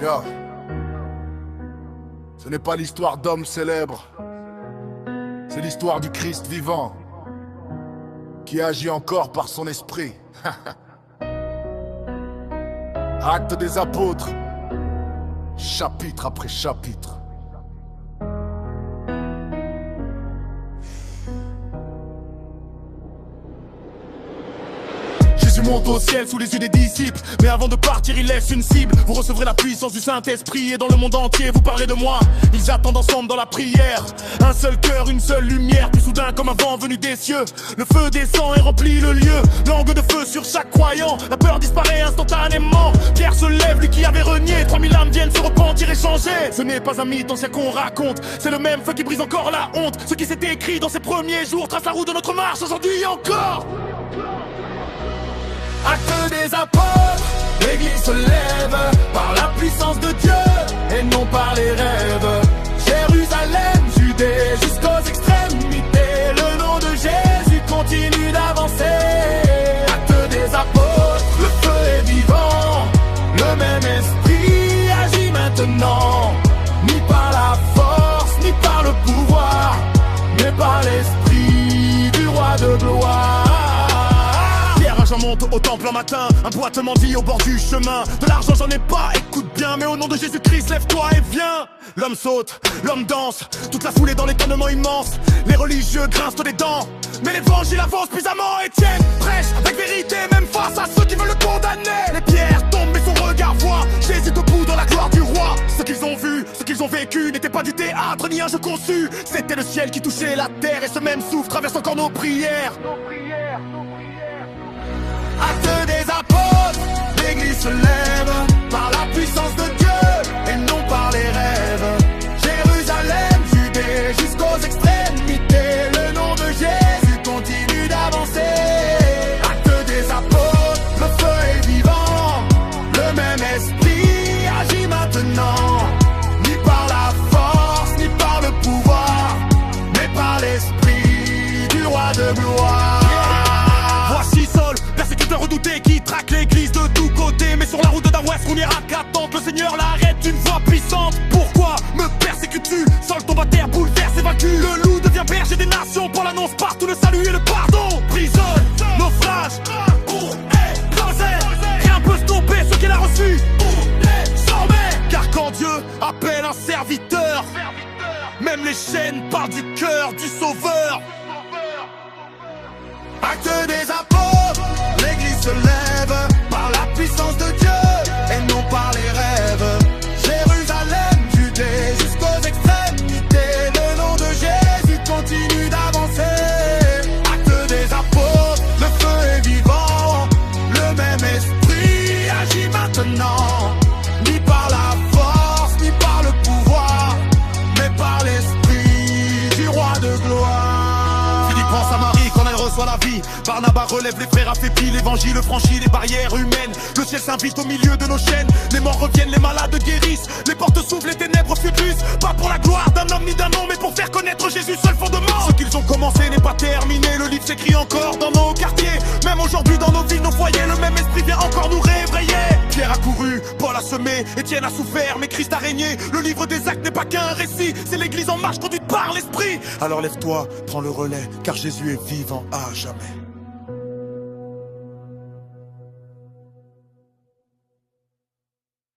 Yo. Ce n'est pas l'histoire d'hommes célèbres, c'est l'histoire du Christ vivant qui agit encore par son esprit. Actes des apôtres, chapitre après chapitre. Jésus monte au ciel sous les yeux des disciples, mais avant de partir il laisse une cible. Vous recevrez la puissance du Saint-Esprit et dans le monde entier vous parlez de moi. Ils attendent ensemble dans la prière, un seul cœur, une seule lumière. Puis soudain comme un vent venu des cieux, le feu descend et remplit le lieu. Langue de feu sur chaque croyant, la peur disparaît instantanément. Pierre se lève, lui qui avait renié, 3000 âmes viennent se repentir et changer. Ce n'est pas un mythe ancien qu'on raconte, c'est le même feu qui brise encore la honte. Ce qui s'était écrit dans ces premiers jours trace la route de notre marche aujourd'hui encore. Acte des apôtres, l'église se lève par la puissance de Dieu et non par les rêves. Jérusalem, Judée jusqu'aux extrémités, le nom de Jésus continue d'avancer. Acte des apôtres, le feu est vivant, le même esprit agit maintenant. Ni par la force, ni par le pouvoir, mais par l'esprit du roi de gloire. J'en monte au temple un matin, un boitement dit au bord du chemin. De l'argent j'en ai pas, écoute bien, mais au nom de Jésus-Christ lève-toi et viens. L'homme saute, l'homme danse, toute la foule est dans l'étonnement immense. Les religieux grincent des dents, mais l'évangile avance puissamment. Étienne prêche avec vérité, même face à ceux qui veulent le condamner. Les pierres tombent mais son regard voit Jésus debout dans la gloire du roi. Ce qu'ils ont vu, ce qu'ils ont vécu n'était pas du théâtre ni un jeu conçu. C'était le ciel qui touchait la terre et ce même souffle traverse encore nos prières. Acte des apôtres, l'église se lève par la puissance de Dieu et non par les rêves. Jérusalem, Judée jusqu'aux extrémités, le nom de Jésus continue d'avancer. Acte des apôtres, le feu est vivant, le même esprit agit maintenant. Ni par la force, ni par le pouvoir, mais par l'esprit du roi de gloire. Redouté qui traque l'église de tous côtés, mais sur la route de Daouest on ira qu'attendre. Le Seigneur l'arrête d'une voix puissante. Pourquoi me persécutes-tu? Sol tombe à terre, bouleverse et vaincu. Le loup devient berger des nations pour l'annonce partout, le salut et le pardon. Prison, naufrage, rien peut stopper ce qu'il a reçu. Car quand Dieu appelle un serviteur, même les chaînes parlent du cœur du Sauveur. Acte des apôtres, l'église se lève par la puissance de Dieu et non par les rêves. Jérusalem, Judée jusqu'aux extrémités, le nom de Jésus continue d'avancer. Acte des apôtres, le feu est vivant, le même esprit agit maintenant. Ni par la force, ni par le pouvoir, mais par l'esprit du roi de gloire. Philippe prend sa Marie quand elle reçoit la vie. Barnabas relève les frères affaiblis, l'évangile franchit les barrières humaines. Le ciel s'invite au milieu de nos chaînes, les morts reviennent, les malades guérissent, les portes s'ouvrent, les ténèbres fébruissent. Pas pour la gloire d'un homme ni d'un nom, mais pour faire connaître Jésus, seul fondement. Ce qu'ils ont commencé n'est pas terminé, le livre s'écrit encore dans nos quartiers. Même aujourd'hui dans nos villes, nos foyers, le même esprit vient encore nous réveiller. Pierre a couru, Paul a semé, Étienne a souffert, mais Christ a régné. Le livre des actes n'est pas qu'un récit, c'est l'église en marche conduite par l'esprit. Alors lève-toi, prends le relais, car Jésus est vivant à jamais.